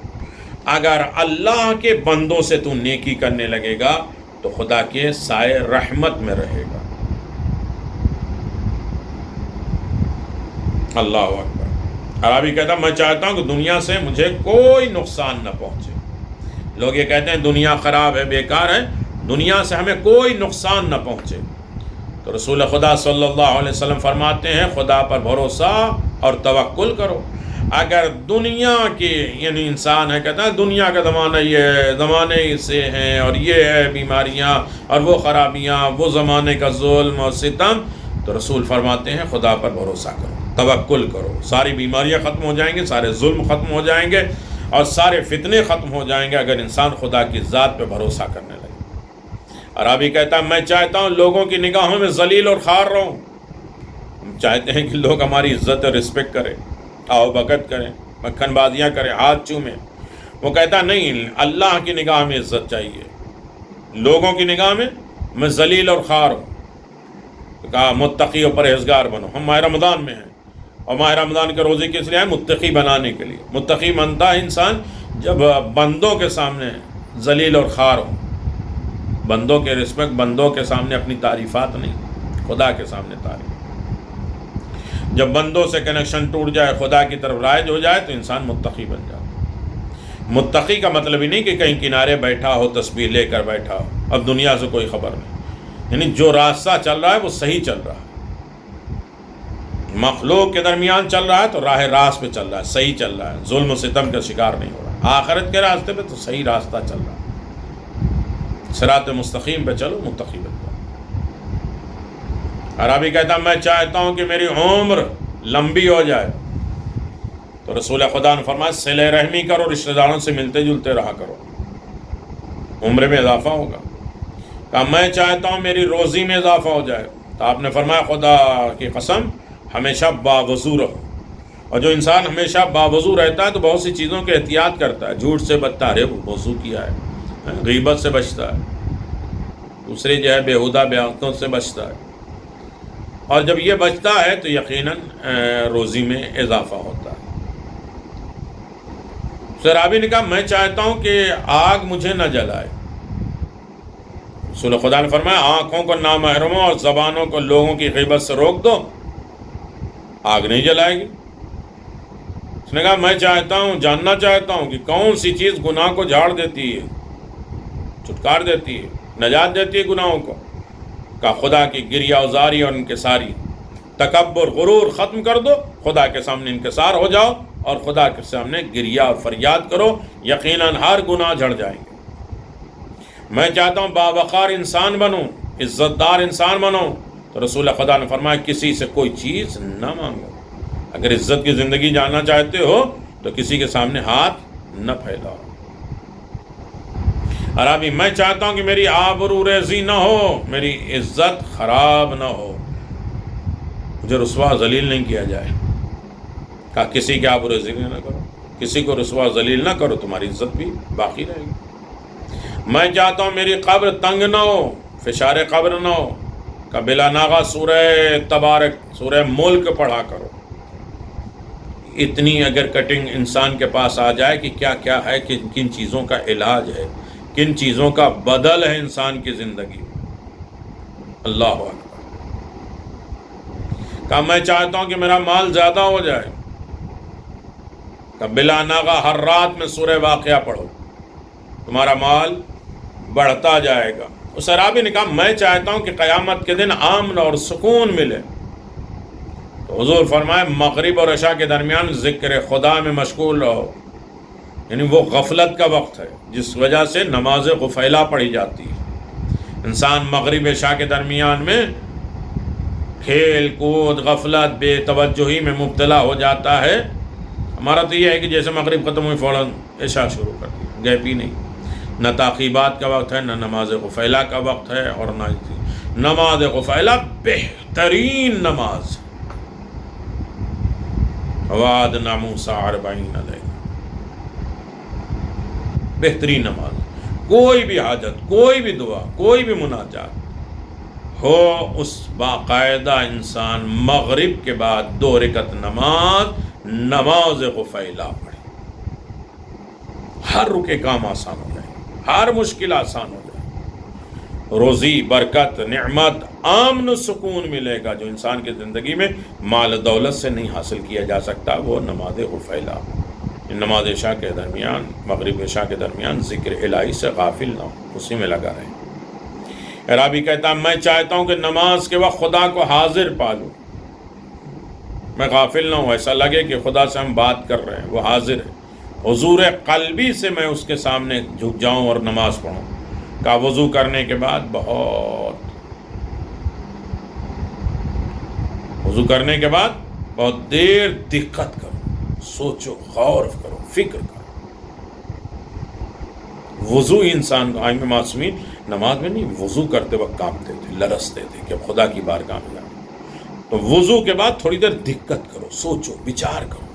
اگر اللہ کے بندوں سے تو نیکی کرنے لگے گا تو خدا کے سائے رحمت میں رہے گا۔ اللہ اکبر۔ عربی کہتا میں چاہتا ہوں کہ دنیا سے مجھے کوئی نقصان نہ پہنچے۔ لوگ یہ کہتے ہیں دنیا خراب ہے، بیکار ہے، دنیا سے ہمیں کوئی نقصان نہ پہنچے۔ تو رسول خدا صلی اللہ علیہ وسلم فرماتے ہیں خدا پر بھروسہ اور توکل کرو۔ اگر دنیا کی یعنی انسان ہے کہتا ہے دنیا کا زمانہ یہ ہے، زمانے سے ہیں اور یہ ہے بیماریاں اور وہ خرابیاں، وہ زمانے کا ظلم اور ستم، تو رسول فرماتے ہیں خدا پر بھروسہ کرو، توکل کرو، ساری بیماریاں ختم ہو جائیں گے، سارے ظلم ختم ہو جائیں گے اور سارے فتنے ختم ہو جائیں گے اگر انسان خدا کی ذات پہ بھروسہ کرنے لگے۔ عربی کہتا ہے میں چاہتا ہوں لوگوں کی نگاہوں میں ذلیل اور خوار رہوں، ہم چاہتے ہیں کہ لوگ ہماری عزت اور رسپیکٹ کریں، آؤ بھگت کریں، مکھن بازیاں کریں، ہاتھ چومیں۔ وہ کہتا نہیں، اللہ کی نگاہ میں عزت چاہیے، لوگوں کی نگاہ میں ذلیل اور خوار ہوں۔ کہا متقی و پرہیزگار بنو۔ ہم ماہ رمضان میں ہیں اور ماہ رمضان کے روزے کس لیے ہے؟ متقی بنانے کے لیے۔ متقی بنتا ہے انسان جب بندوں کے سامنے ذلیل اور خوار ہو، بندوں کے رسپیکٹ، بندوں کے سامنے اپنی تعریفات نہیں، خدا کے سامنے تعریف۔ جب بندوں سے کنیکشن ٹوٹ جائے، خدا کی طرف رائج ہو جائے تو انسان متقی بن جاتا ہے۔ متقی کا مطلب ہی نہیں کہ کہیں کنارے بیٹھا ہو، تسبیح لے کر بیٹھا ہو، اب دنیا سے کوئی خبر نہیں، یعنی جو راستہ چل رہا ہے وہ صحیح چل رہا ہے، مخلوق کے درمیان چل رہا ہے تو راہ راست پہ چل رہا ہے، صحیح چل رہا ہے، ظلم و ستم کا شکار نہیں ہو رہا، آخرت کے راستے پہ تو صحیح راستہ چل رہا ہے، صراط مستقیم پہ چلو، متقی بن جاؤ۔ عربی کہتا میں چاہتا ہوں کہ میری عمر لمبی ہو جائے، تو رسول خدا نے فرمایا صلہ رحمی کرو، رشتہ داروں سے ملتے جلتے رہا کرو، عمر میں اضافہ ہوگا۔ کہا میں چاہتا ہوں میری روزی میں اضافہ ہو جائے، تو آپ نے فرمایا خدا کی قسم ہمیشہ باوضو رہو، اور جو انسان ہمیشہ باوضو رہتا ہے تو بہت سی چیزوں کے احتیاط کرتا ہے، جھوٹ سے بچتا ہے، وضو کیا ہے، غیبت سے بچتا ہے، دوسری جو ہے بیہودہ بیانوں سے بچتا ہے، اور جب یہ بچتا ہے تو یقیناً روزی میں اضافہ ہوتا ہے۔ صحابی نے کہا میں چاہتا ہوں کہ آگ مجھے نہ جلائے۔ رسول خدا نے فرمایا آنکھوں کو نامحرموں اور زبانوں کو لوگوں کی غیبت سے روک دو، آگ نہیں جلائے گی۔ اس نے کہا میں جاننا چاہتا ہوں کہ کون سی چیز گناہ کو جھاڑ دیتی ہے، چھٹکار دیتی ہے، نجات دیتی ہے گناہوں کو۔ کہا خدا کی گریہ ازاری اور انکساری، تکبر غرور ختم کر دو، خدا کے سامنے انکسار ہو جاؤ اور خدا کے سامنے گریہ اور فریاد کرو، یقیناً ہر گناہ جھڑ جائیں گے۔ میں چاہتا ہوں باوقار انسان بنوں، عزت دار انسان بنوں، تو رسول خدا نے فرمایا کسی سے کوئی چیز نہ مانگو، اگر عزت کی زندگی جاننا چاہتے ہو تو کسی کے سامنے ہاتھ نہ پھیلاؤ۔ عربی میں چاہتا ہوں کہ میری آبرو ریزی نہ ہو، میری عزت خراب نہ ہو، مجھے رسوا ذلیل نہیں کیا جائے. کہا کسی کی آبرو ریزی نہ کرو، کسی کو رسوا ذلیل نہ کرو، تمہاری عزت بھی باقی رہے گی. میں چاہتا ہوں میری قبر تنگ نہ ہو، فشار قبر نہ ہو. کہ بلا ناغہ سورہ تبارک، سورہ ملک پڑھا کرو. اتنی اگر کٹنگ انسان کے پاس آ جائے کہ کیا کیا ہے، کن کن چیزوں کا علاج ہے، کن چیزوں کا بدل ہے انسان کی زندگی. اللہ اکبر. کہ میں چاہتا ہوں کہ میرا مال زیادہ ہو جائے. کہ بلا ناغہ ہر رات میں سورہ واقعہ پڑھو، تمہارا مال بڑھتا جائے گا. اس عرابی نے کہا میں چاہتا ہوں کہ قیامت کے دن امن اور سکون ملے. تو حضور فرمائے مغرب اور عشاء کے درمیان ذکر خدا میں مشغول رہو. یعنی وہ غفلت کا وقت ہے جس وجہ سے نماز غفیلہ پڑھی جاتی ہے. انسان مغرب عشاء کے درمیان میں کھیل کود، غفلت، بے توجہی میں مبتلا ہو جاتا ہے. ہمارا تو یہ ہے کہ جیسے مغرب ختم ہوئی فوراً عشاء شروع کر دی، گیپ ہی نہیں. نہ تعقیبات کا وقت ہے، نہ نماز غفیلہ کا وقت ہے، اور نہ نماز غفیلہ بہترین نماز. وعدنا موسیٰ 40 لیلہ، بہترین نماز. کوئی بھی حاجت، کوئی بھی دعا، کوئی بھی مناجات ہو، اس باقاعدہ انسان مغرب کے بعد 2 رکعت نماز غفیلہ پڑھے. ہر رکے کام آسان ہو جائے، ہر مشکل آسان ہو جائے. روزی، برکت، نعمت، امن و سکون ملے گا جو انسان کی زندگی میں مال دولت سے نہیں حاصل کیا جا سکتا. وہ نماز غفیلہ، نماز عشاء کے درمیان، مغرب عشاء کے درمیان ذکر الہی سے غافل نہ ہو، اسی میں لگا رہے. عرابی کہتا ہے میں چاہتا ہوں کہ نماز کے وقت خدا کو حاضر پالوں، میں غافل نہ ہوں. ایسا لگے کہ خدا سے ہم بات کر رہے ہیں، وہ حاضر ہے. حضور قلبی سے میں اس کے سامنے جھک جاؤں اور نماز پڑھوں. کا وضو کرنے کے بعد بہت دیر دقت کرو، سوچو، غور کرو، فکر کرو. وضو انسان کو، آئمہ معصومین نماز میں نہیں، وضو کرتے وقت کانپتے تھے، لرزتے تھے کہ اب خدا کی بارگاہ میں جاؤں. تو وضو کے بعد تھوڑی دیر دقت کرو، سوچو، وچار کرو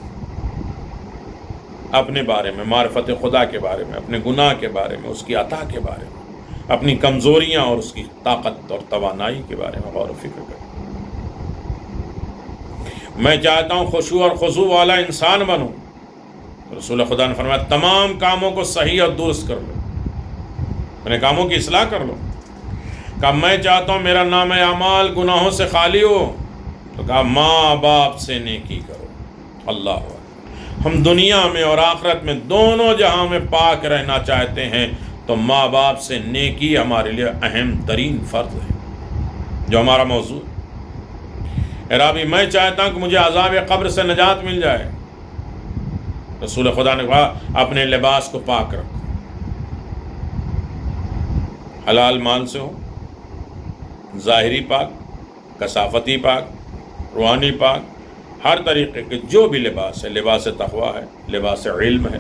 اپنے بارے میں، معرفت خدا کے بارے میں، اپنے گناہ کے بارے میں، اس کی عطا کے بارے میں، اپنی کمزوریاں اور اس کی طاقت اور توانائی کے بارے میں غور و فکر کریں. میں چاہتا ہوں خشوع اور خضوع والا انسان بنوں. رسول خدا نے فرمایا تمام کاموں کو صحیح اور درست کر لو، اپنے کاموں کی اصلاح کر لو. کہا میں چاہتا ہوں میرا نام اعمال گناہوں سے خالی ہو. تو کہا ماں باپ سے نیکی کرو. اللہ، ہم دنیا میں اور آخرت میں دونوں جہاں میں پاک رہنا چاہتے ہیں تو ماں باپ سے نیکی ہمارے لیے اہم ترین فرض ہے، جو ہمارا موضوع. عرابی میں چاہتا ہوں کہ مجھے عذاب قبر سے نجات مل جائے. رسول خدا نے کہا اپنے لباس کو پاک رکھو، حلال مال سے ہو، ظاہری پاک، کثافتی پاک، روحانی پاک، ہر طریقے کے جو بھی لباس ہے. لباس تقویٰ ہے، لباس علم ہے،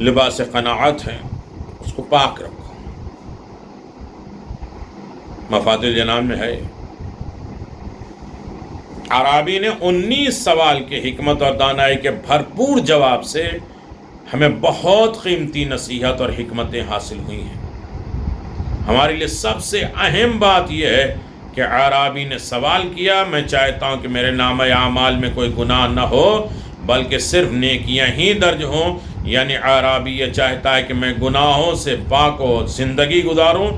لباس قناعت ہے، اس کو پاک رکھو. مفاتیح الجنان میں ہے. عرابی نے 19 سوال کے حکمت اور دانائی کے بھرپور جواب سے ہمیں بہت قیمتی نصیحت اور حکمتیں حاصل ہوئی ہیں. ہمارے لیے سب سے اہم بات یہ ہے کہ عرابی نے سوال کیا میں چاہتا ہوں کہ میرے نامہ اعمال میں کوئی گناہ نہ ہو بلکہ صرف نیکیاں ہی درج ہوں. یعنی عرابی یہ چاہتا ہے کہ میں گناہوں سے پاک و زندگی گزاروں،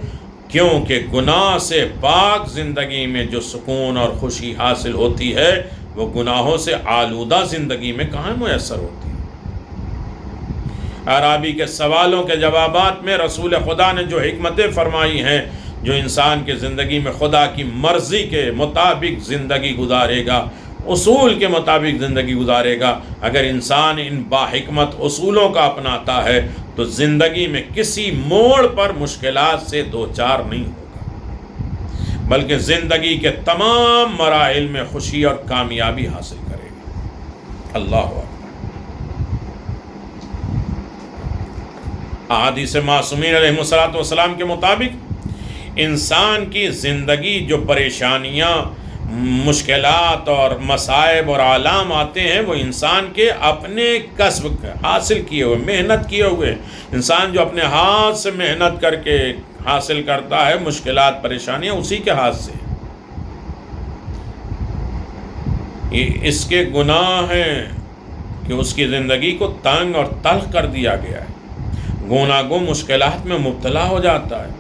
کیونکہ گناہ سے پاک زندگی میں جو سکون اور خوشی حاصل ہوتی ہے وہ گناہوں سے آلودہ زندگی میں کہاں میسر ہوتی ہے. عرابی کے سوالوں کے جوابات میں رسول خدا نے جو حکمتیں فرمائی ہیں، جو انسان کے زندگی میں خدا کی مرضی کے مطابق زندگی گزارے گا، اصول کے مطابق زندگی گزارے گا، اگر انسان ان باحکمت اصولوں کا اپناتا ہے تو زندگی میں کسی موڑ پر مشکلات سے دوچار نہیں ہوگا بلکہ زندگی کے تمام مراحل میں خوشی اور کامیابی حاصل کرے گا. اللہ اکبر. احادیث معصومین علیہم السلام کے مطابق انسان کی زندگی جو پریشانیاں، مشکلات اور مصائب اور آلام آتے ہیں وہ انسان کے اپنے کسب حاصل کیے ہوئے، محنت کیے ہوئے، انسان جو اپنے ہاتھ سے محنت کر کے حاصل کرتا ہے مشکلات پریشانیاں اسی کے ہاتھ سے، یہ اس کے گناہ ہیں کہ اس کی زندگی کو تنگ اور تلخ کر دیا گیا ہے، گوناگوں مشکلات میں مبتلا ہو جاتا ہے۔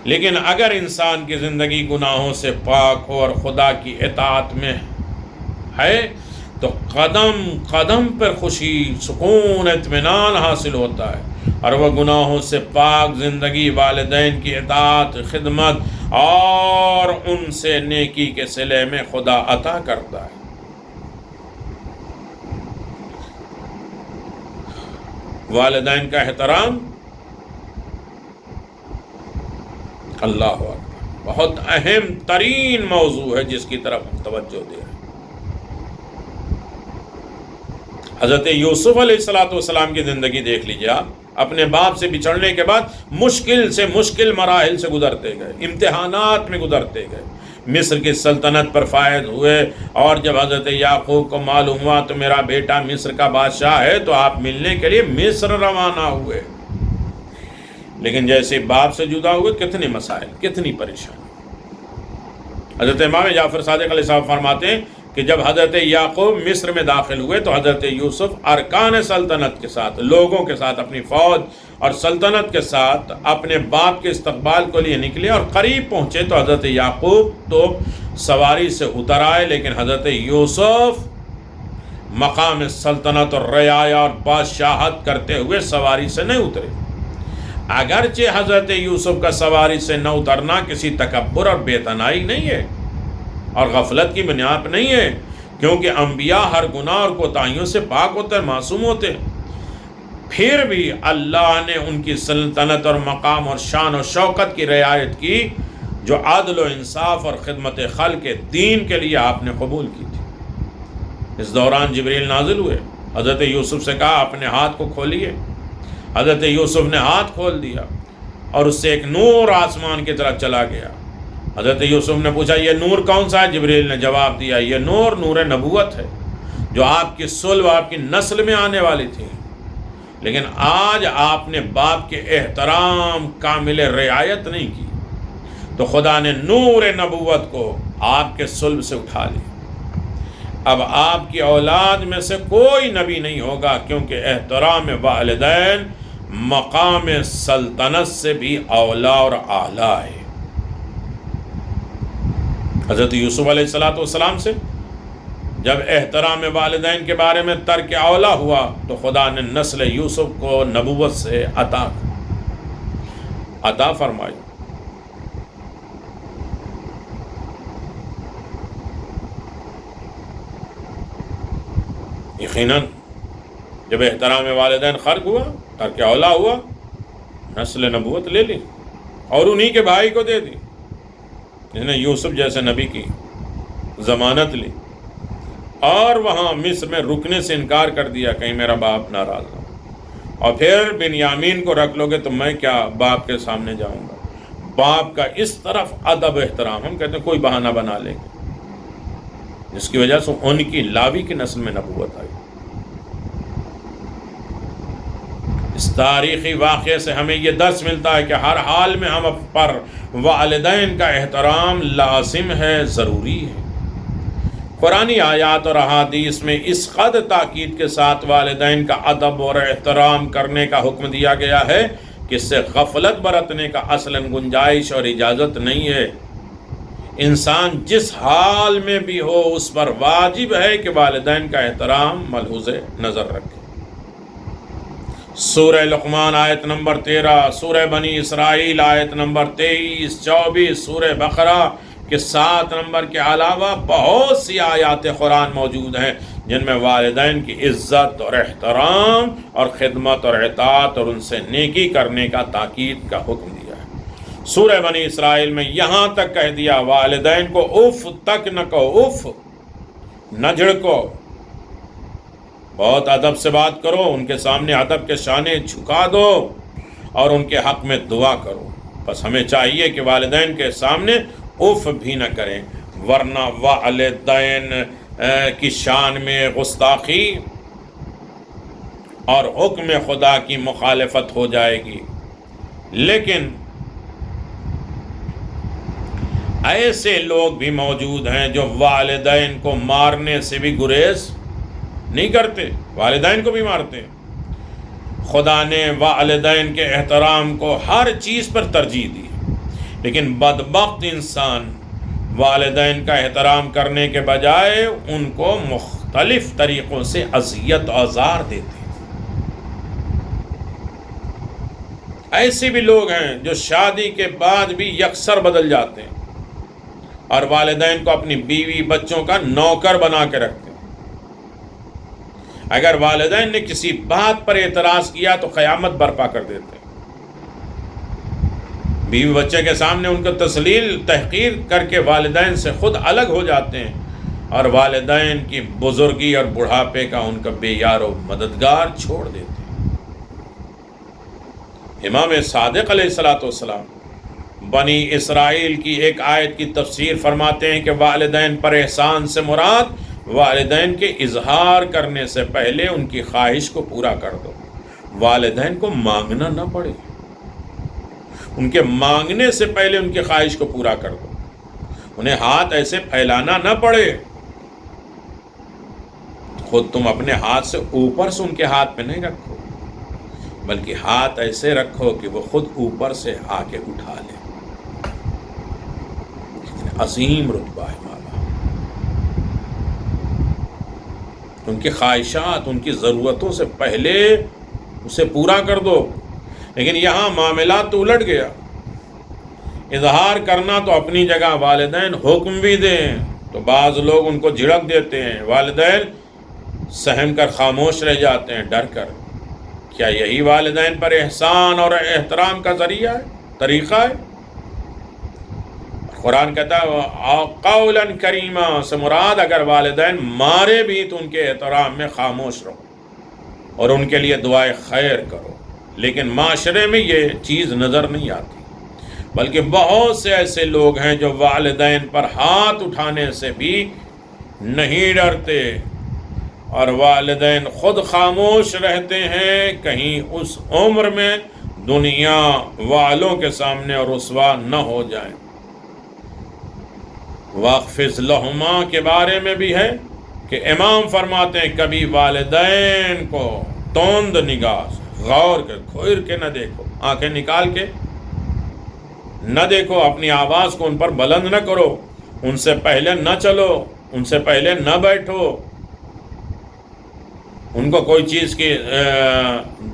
لیکن اگر انسان کی زندگی گناہوں سے پاک ہو اور خدا کی اطاعت میں ہے تو قدم قدم پر خوشی، سکون، اطمینان حاصل ہوتا ہے، اور وہ گناہوں سے پاک زندگی والدین کی اطاعت، خدمت اور ان سے نیکی کے صلے میں خدا عطا کرتا ہے۔ والدین کا احترام، اللہ اکبر، بہت اہم ترین موضوع ہے جس کی طرف ہم توجہ دے رہے ہیں۔ حضرت یوسف علیہ السلام کی زندگی دیکھ لیجیے آپ، اپنے باپ سے بچھڑنے کے بعد مشکل سے مشکل مراحل سے گزرتے گئے، امتحانات میں گزرتے گئے، مصر کی سلطنت پر فائز ہوئے، اور جب حضرت یعقوب کو معلوم ہوا تو میرا بیٹا مصر کا بادشاہ ہے تو آپ ملنے کے لیے مصر روانہ ہوئے، لیکن جیسے باپ سے جدا ہوئے کتنے مسائل، کتنی پریشانی۔ حضرت امام جعفر صادق علیہ السلام فرماتے ہیں کہ جب حضرت یعقوب مصر میں داخل ہوئے تو حضرت یوسف ارکان سلطنت کے ساتھ، لوگوں کے ساتھ، اپنی فوج اور سلطنت کے ساتھ اپنے باپ کے استقبال کو لیے نکلے، اور قریب پہنچے تو حضرت یعقوب تو سواری سے اتر آئے، لیکن حضرت یوسف مقام سلطنت اور رعایا اور بادشاہت کرتے ہوئے سواری سے نہیں اترے۔ اگرچہ حضرت یوسف کا سواری سے نہ اترنا کسی تکبر اور بےتنائی نہیں ہے اور غفلت کی بنیاد نہیں ہے، کیونکہ انبیاء ہر گناہ اور کوتاہیوں سے پاک ہوتے ہیں، معصوم ہوتے ہیں، پھر بھی اللہ نے ان کی سلطنت اور مقام اور شان و شوکت کی رعایت کی جو عدل و انصاف اور خدمت خلق دین کے لیے آپ نے قبول کی تھی۔ اس دوران جبریل نازل ہوئے، حضرت یوسف سے کہا اپنے ہاتھ کو کھولیے۔ حضرت یوسف نے ہاتھ کھول دیا اور اس سے ایک نور آسمان کی طرف چلا گیا۔ حضرت یوسف نے پوچھا یہ نور کون سا ہے؟ جبریل نے جواب دیا یہ نور نبوت ہے جو آپ کی صلب، آپ کی نسل میں آنے والی تھی، لیکن آج آپ نے باپ کے احترام کامل رعایت نہیں کی تو خدا نے نور نبوت کو آپ کے صلب سے اٹھا لیا۔ اب آپ کی اولاد میں سے کوئی نبی نہیں ہوگا، کیونکہ احترام والدین مقام سلطنت سے بھی اولا اور اعلیٰ ہے۔ حضرت یوسف علیہ السلام سے جب احترام والدین کے بارے میں ترک اولا ہوا تو خدا نے نسل یوسف کو نبوت سے عطا فرمائی۔ یقیناً جب احترام والدین خرق ہوا، ترک اولا ہوا، نسل نبوت لے لی اور انہی کے بھائی کو دے دی، جس نے یوسف جیسے نبی کی ضمانت لی، اور وہاں مصر میں رکنے سے انکار کر دیا کہیں میرا باپ ناراض نہ ہو، اور پھر بنیامین کو رکھ لو گے تو میں کیا باپ کے سامنے جاؤں گا۔ باپ کا اس طرف ادب احترام، ہم کہتے ہیں کوئی بہانہ بنا لیں گے، جس کی وجہ سے ان کی لاوی کی نسل میں نبوت آئی۔ اس تاریخی واقعے سے ہمیں یہ درس ملتا ہے کہ ہر حال میں ہم پر والدین کا احترام لازم ہے، ضروری ہے۔ قرآنی آیات اور احادیث میں اس قدر تاکید کے ساتھ والدین کا ادب اور احترام کرنے کا حکم دیا گیا ہے کہ اس سے غفلت برتنے کا اصلاً گنجائش اور اجازت نہیں ہے۔ انسان جس حال میں بھی ہو اس پر واجب ہے کہ والدین کا احترام ملحوظ نظر رکھے۔ سورہ لقمان آیت نمبر 13، سورہ بنی اسرائیل آیت نمبر 23، 24، سورہ بقرہ کے 7 نمبر کے علاوہ بہت سی آیات قرآن موجود ہیں جن میں والدین کی عزت اور احترام اور خدمت اور اطاعت اور ان سے نیکی کرنے کا تاکید کا حکم دیا ہے۔ سورہ بنی اسرائیل میں یہاں تک کہہ دیا والدین کو اف تک نہ کہو، اف نہ جھڑکو، بہت ادب سے بات کرو، ان کے سامنے ادب کے شانے جھکا دو، اور ان کے حق میں دعا کرو۔ بس ہمیں چاہیے کہ والدین کے سامنے اف بھی نہ کریں، ورنہ والدین کی شان میں گستاخی اور حکم خدا کی مخالفت ہو جائے گی۔ لیکن ایسے لوگ بھی موجود ہیں جو والدین کو مارنے سے بھی گریز نہیں کرتے، والدین کو بھی مارتے ہیں۔ خدا نے والدین کے احترام کو ہر چیز پر ترجیح دی، لیکن بدبخت انسان والدین کا احترام کرنے کے بجائے ان کو مختلف طریقوں سے اذیت و آزار دیتے ہیں۔ ایسے بھی لوگ ہیں جو شادی کے بعد بھی یکسر بدل جاتے ہیں اور والدین کو اپنی بیوی بچوں کا نوکر بنا کے رکھتے ہیں۔ اگر والدین نے کسی بات پر اعتراض کیا تو قیامت برپا کر دیتے ہیں۔ بیوی بچے کے سامنے ان کو تسلیل تحقیر کر کے والدین سے خود الگ ہو جاتے ہیں اور والدین کی بزرگی اور بڑھاپے کا ان کا بے یار و مددگار چھوڑ دیتے ہیں۔ امام صادق علیہ السلام بنی اسرائیل کی ایک آیت کی تفسیر فرماتے ہیں کہ والدین پر احسان سے مراد والدین کے اظہار کرنے سے پہلے ان کی خواہش کو پورا کر دو، والدین کو مانگنا نہ پڑے، ان کے مانگنے سے پہلے ان کی خواہش کو پورا کر دو، انہیں ہاتھ ایسے پھیلانا نہ پڑے، خود تم اپنے ہاتھ سے اوپر سے ان کے ہاتھ پہ نہیں رکھو، بلکہ ہاتھ ایسے رکھو کہ وہ خود اوپر سے آ کے اٹھا لے۔ عظیم رتبہ ہے ماں باپ، ان کی خواہشات ان کی ضرورتوں سے پہلے اسے پورا کر دو۔ لیکن یہاں معاملات تو الٹ گیا، اظہار کرنا تو اپنی جگہ، والدین حکم بھی دیں تو بعض لوگ ان کو جھڑک دیتے ہیں، والدین سہم کر خاموش رہ جاتے ہیں ڈر کر۔ کیا یہی والدین پر احسان اور احترام کا ذریعہ ہے، طریقہ ہے؟ قرآن کہتا ہے قولا کریما سے مراد اگر والدین مارے بھی تو ان کے احترام میں خاموش رہو اور ان کے لیے دعائے خیر کرو۔ لیکن معاشرے میں یہ چیز نظر نہیں آتی، بلکہ بہت سے ایسے لوگ ہیں جو والدین پر ہاتھ اٹھانے سے بھی نہیں ڈرتے اور والدین خود خاموش رہتے ہیں کہیں اس عمر میں دنیا والوں کے سامنے رسوا نہ ہو جائیں۔ واخفض لہما کے بارے میں بھی ہے کہ امام فرماتے ہیں کبھی والدین کو توند نگاہ سے غور کر کھوئر کے نہ دیکھو، آنکھیں نکال کے نہ دیکھو، اپنی آواز کو ان پر بلند نہ کرو، ان سے پہلے نہ چلو، ان سے پہلے نہ بیٹھو، ان کو کوئی چیز کی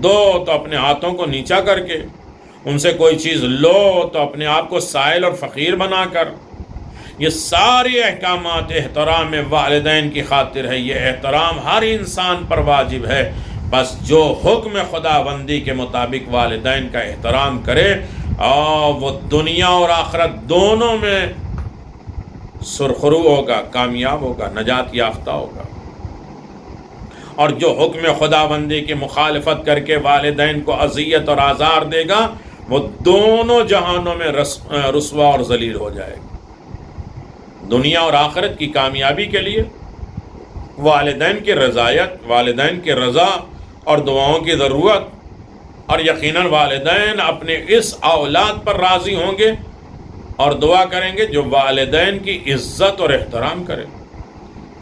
دو تو اپنے ہاتھوں کو نیچا کر کے، ان سے کوئی چیز لو تو اپنے آپ کو سائل اور فقیر بنا کر۔ یہ سارے احکامات احترام والدین کی خاطر ہے، یہ احترام ہر انسان پر واجب ہے۔ بس جو حکم خداوندی کے مطابق والدین کا احترام کرے اور وہ دنیا اور آخرت دونوں میں سرخرو ہوگا، کامیاب ہوگا، نجات یافتہ ہوگا۔ اور جو حکم خداوندی کی مخالفت کر کے والدین کو اذیت اور آزار دے گا وہ دونوں جہانوں میں رسوا اور ذلیل ہو جائے گا۔ دنیا اور آخرت کی کامیابی کے لیے والدین کی رضایت، والدین کی رضا اور دعاؤں کی ضرورت، اور یقیناً والدین اپنے اس اولاد پر راضی ہوں گے اور دعا کریں گے جو والدین کی عزت اور احترام کرے۔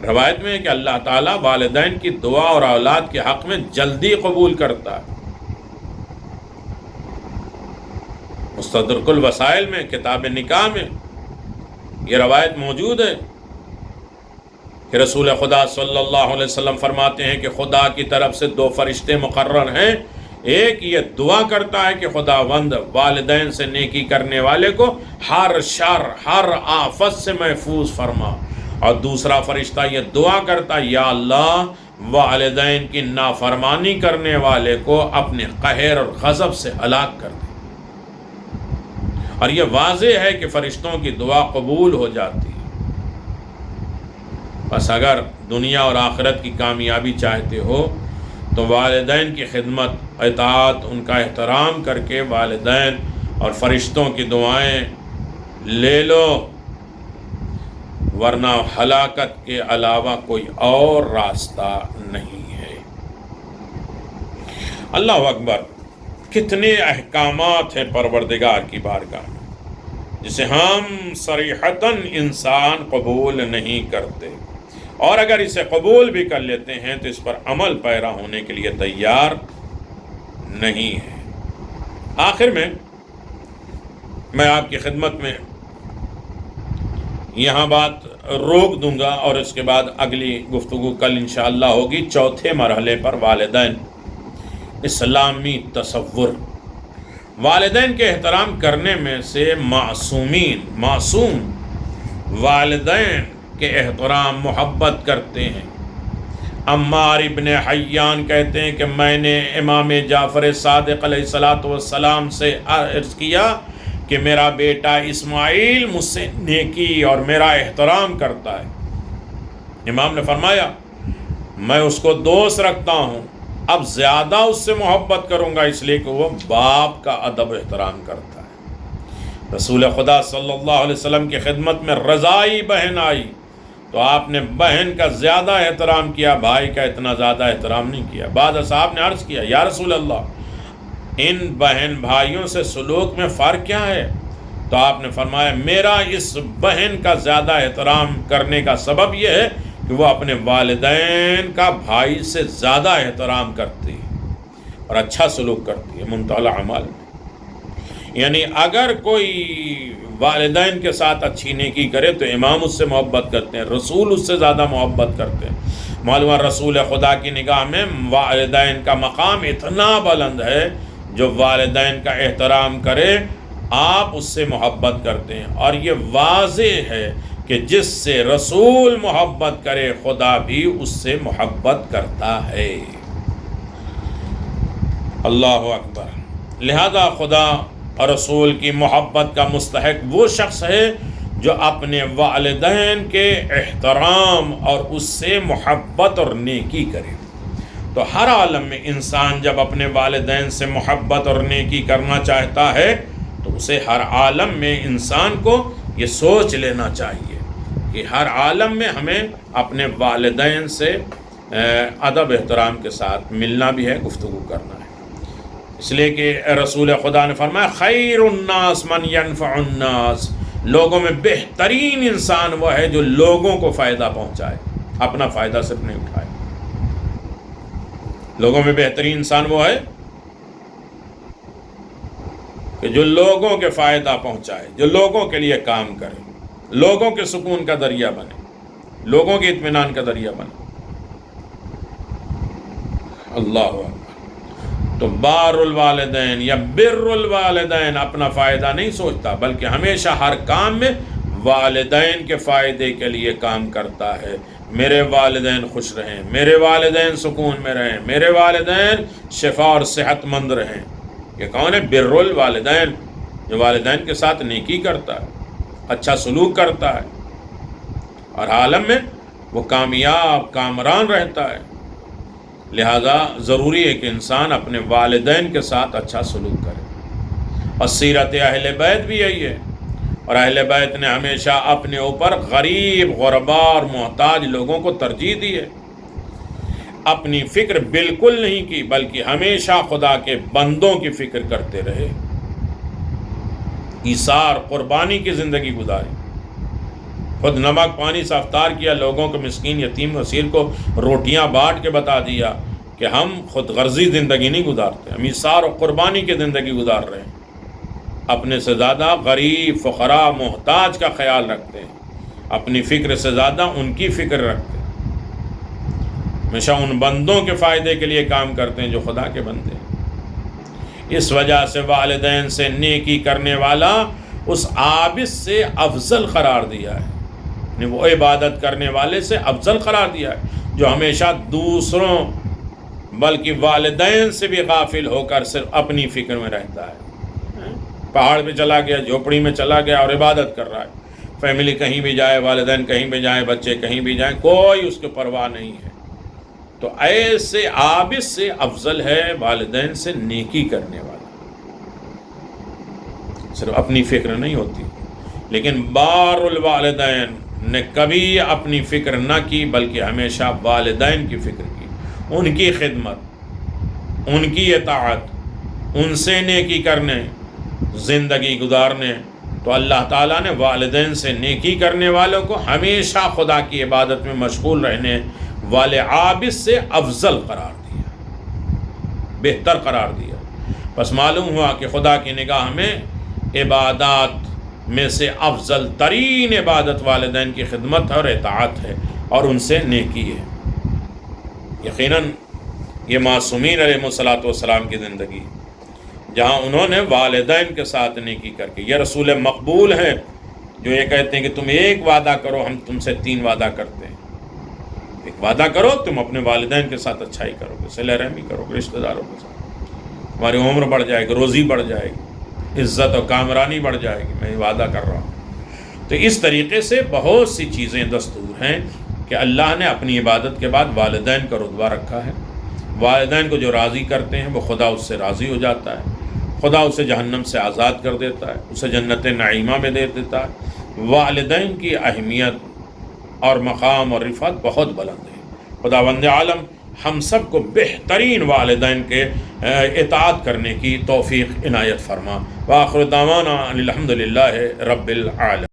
روایت میں ہے کہ اللہ تعالیٰ والدین کی دعا اور اولاد کے حق میں جلدی قبول کرتا ہے۔ مستدرک الوسائل میں کتاب نکاح میں یہ روایت موجود ہے کہ رسول خدا صلی اللہ علیہ وسلم فرماتے ہیں کہ خدا کی طرف سے 2 فرشتے مقرر ہیں، ایک یہ دعا کرتا ہے کہ خداوند والدین سے نیکی کرنے والے کو ہر شر ہر آفت سے محفوظ فرما، اور دوسرا فرشتہ یہ دعا کرتا ہے یا اللہ والدین کی نافرمانی کرنے والے کو اپنے قہر اور غضب سے ہلاک کر دے۔ اور یہ واضح ہے کہ فرشتوں کی دعا قبول ہو جاتی ہے۔ بس اگر دنیا اور آخرت کی کامیابی چاہتے ہو تو والدین کی خدمت، اطاعت، ان کا احترام کر کے والدین اور فرشتوں کی دعائیں لے لو، ورنہ ہلاکت کے علاوہ کوئی اور راستہ نہیں ہے۔ اللہ اکبر، کتنے احکامات ہیں پروردگار کی بارگاہ میں جسے ہم صریحتاً انسان قبول نہیں کرتے، اور اگر اسے قبول بھی کر لیتے ہیں تو اس پر عمل پیرا ہونے کے لیے تیار نہیں ہے۔ آخر میں آپ کی خدمت میں یہاں بات روک دوں گا، اور اس کے بعد اگلی گفتگو کل انشاءاللہ ہوگی چوتھے مرحلے پر، والدین اسلامی تصور۔ والدین کے احترام کرنے میں سے معصوم والدین کے احترام محبت کرتے ہیں۔ عمار ابن حیان کہتے ہیں کہ میں نے امام جعفر صادق علیہ السلام سے عرض کیا کہ میرا بیٹا اسماعیل مجھ سے نیکی اور میرا احترام کرتا ہے۔ امام نے فرمایا میں اس کو دوست رکھتا ہوں، اب زیادہ اس سے محبت کروں گا، اس لیے کہ وہ باپ کا ادب احترام کرتا ہے۔ رسول خدا صلی اللہ علیہ وسلم کی خدمت میں رضائی بہن آئی تو آپ نے بہن کا زیادہ احترام کیا، بھائی کا اتنا زیادہ احترام نہیں کیا۔ بعض اصحاب نے عرض کیا یا رسول اللہ، ان بہن بھائیوں سے سلوک میں فرق کیا ہے؟ تو آپ نے فرمایا میرا اس بہن کا زیادہ احترام کرنے کا سبب یہ ہے کہ وہ اپنے والدین کا بھائی سے زیادہ احترام کرتی ہے اور اچھا سلوک کرتی ہے منتهى الاعمال میں۔ یعنی اگر کوئی والدین کے ساتھ اچھی نیکی کرے تو امام اس سے محبت کرتے ہیں، رسول اس سے زیادہ محبت کرتے ہیں۔ معلوم رسول خدا کی نگاہ میں والدین کا مقام اتنا بلند ہے، جو والدین کا احترام کرے آپ اس سے محبت کرتے ہیں، اور یہ واضح ہے کہ جس سے رسول محبت کرے خدا بھی اس سے محبت کرتا ہے۔ اللہ اکبر۔ لہذا خدا اور رسول کی محبت کا مستحق وہ شخص ہے جو اپنے والدین کے احترام اور اس سے محبت اور نیکی کرے۔ تو ہر عالم میں انسان جب اپنے والدین سے محبت اور نیکی کرنا چاہتا ہے تو اسے ہر عالم میں انسان کو یہ سوچ لینا چاہیے کہ ہر عالم میں ہمیں اپنے والدین سے ادب احترام کے ساتھ ملنا بھی ہے، گفتگو کرنا ہے۔ اس لیے کہ رسول خدا نے فرمایا خیر الناس من ينفع الناس، لوگوں میں بہترین انسان وہ ہے جو لوگوں کو فائدہ پہنچائے، اپنا فائدہ صرف نہیں اٹھائے۔ لوگوں میں بہترین انسان وہ ہے کہ جو لوگوں کے فائدہ پہنچائے، جو لوگوں کے لیے کام کرے، لوگوں کے سکون کا ذریعہ بنے، لوگوں کے اطمینان کا ذریعہ بنے۔ اللہ اکبر۔ تو بار الوالدین یا بر الوالدین اپنا فائدہ نہیں سوچتا، بلکہ ہمیشہ ہر کام میں والدین کے فائدے کے لیے کام کرتا ہے۔ میرے والدین خوش رہیں، میرے والدین سکون میں رہیں، میرے والدین شفا اور صحت مند رہیں۔ یہ کون ہے؟ بر الوالدین، جو والدین کے ساتھ نیکی کرتا ہے، اچھا سلوک کرتا ہے، اور عالم میں وہ کامیاب کامران رہتا ہے۔ لہذا ضروری ہے کہ انسان اپنے والدین کے ساتھ اچھا سلوک کرے، اور سیرت اہل بیت بھی یہی ہے۔ اور اہل بیت نے ہمیشہ اپنے اوپر غریب، غربا اور محتاج لوگوں کو ترجیح دی ہے۔ اپنی فکر بالکل نہیں کی، بلکہ ہمیشہ خدا کے بندوں کی فکر کرتے رہے، ایثار، قربانی کی زندگی گزاری۔ خود نمک پانی سے افطار کیا، لوگوں کو، مسکین یتیم اسیر کو روٹیاں بانٹ کے بتا دیا کہ ہم خود غرضی زندگی نہیں گزارتے، ہم ایثار اور قربانی کی زندگی گزار رہے ہیں، اپنے سے زیادہ غریب، فقراء، محتاج کا خیال رکھتے ہیں، اپنی فکر سے زیادہ ان کی فکر رکھتے ہیں، ہمیشہ ان بندوں کے فائدے کے لیے کام کرتے ہیں جو خدا کے بندے ہیں۔ اس وجہ سے والدین سے نیکی کرنے والا اس عابد سے افضل قرار دیا ہے، یعنی وہ عبادت کرنے والے سے افضل قرار دیا ہے جو ہمیشہ دوسروں بلکہ والدین سے بھی غافل ہو کر صرف اپنی فکر میں رہتا ہے۔ پہاڑ پہ چلا گیا، جھوپڑی میں چلا گیا اور عبادت کر رہا ہے، فیملی کہیں بھی جائے، والدین کہیں بھی جائیں، بچے کہیں بھی جائیں، کوئی اس کو پرواہ نہیں ہے۔ تو ایسے عابد سے افضل ہے والدین سے نیکی کرنے والا. صرف اپنی فکر نہیں ہوتی، لیکن بار الوالدین نے کبھی اپنی فکر نہ کی بلکہ ہمیشہ والدین کی فکر کی، ان کی خدمت، ان کی اطاعت، ان سے نیکی کرنے، زندگی گزارنے. تو اللہ تعالیٰ نے والدین سے نیکی کرنے والوں کو ہمیشہ خدا کی عبادت میں مشغول رہنے والے عابد سے افضل قرار دیا، بہتر قرار دیا. بس معلوم ہوا کہ خدا کی نگاہ میں عبادات میں سے افضل ترین عبادت والدین کی خدمت اور اطاعت ہے اور ان سے نیکی ہے. یقیناً یہ معصومین علیہ الصلوۃ والسلام کی زندگی جہاں انہوں نے والدین کے ساتھ نیکی کر کے، یہ رسول مقبول ہیں جو یہ کہتے ہیں کہ تم ایک وعدہ کرو ہم تم سے 3 وعدہ کرتے ہیں. ایک وعدہ کرو تم اپنے والدین کے ساتھ اچھائی کرو گے، صلہ رحمی کرو گے، رشتہ داروں کے ساتھ، تمہاری عمر بڑھ جائے گی، روزی بڑھ جائے گی، عزت و کامرانی بڑھ جائے گی، میں یہ وعدہ کر رہا ہوں. تو اس طریقے سے بہت سی چیزیں دستور ہیں کہ اللہ نے اپنی عبادت کے بعد والدین کا رتبہ رکھا ہے. والدین کو جو راضی کرتے ہیں وہ خدا اس سے راضی ہو جاتا ہے، خدا اسے جہنم سے آزاد کر دیتا ہے، اسے جنت نعیمہ میں دے دیتا ہے. والدین کی اہمیت اور مقام اور رفعت بہت بلند ہے. خداوند عالم ہم سب کو بہترین والدین کے اطاعت کرنے کی توفیق عنایت فرما. وآخر دعوانا ان الحمد للہ رب العالمین.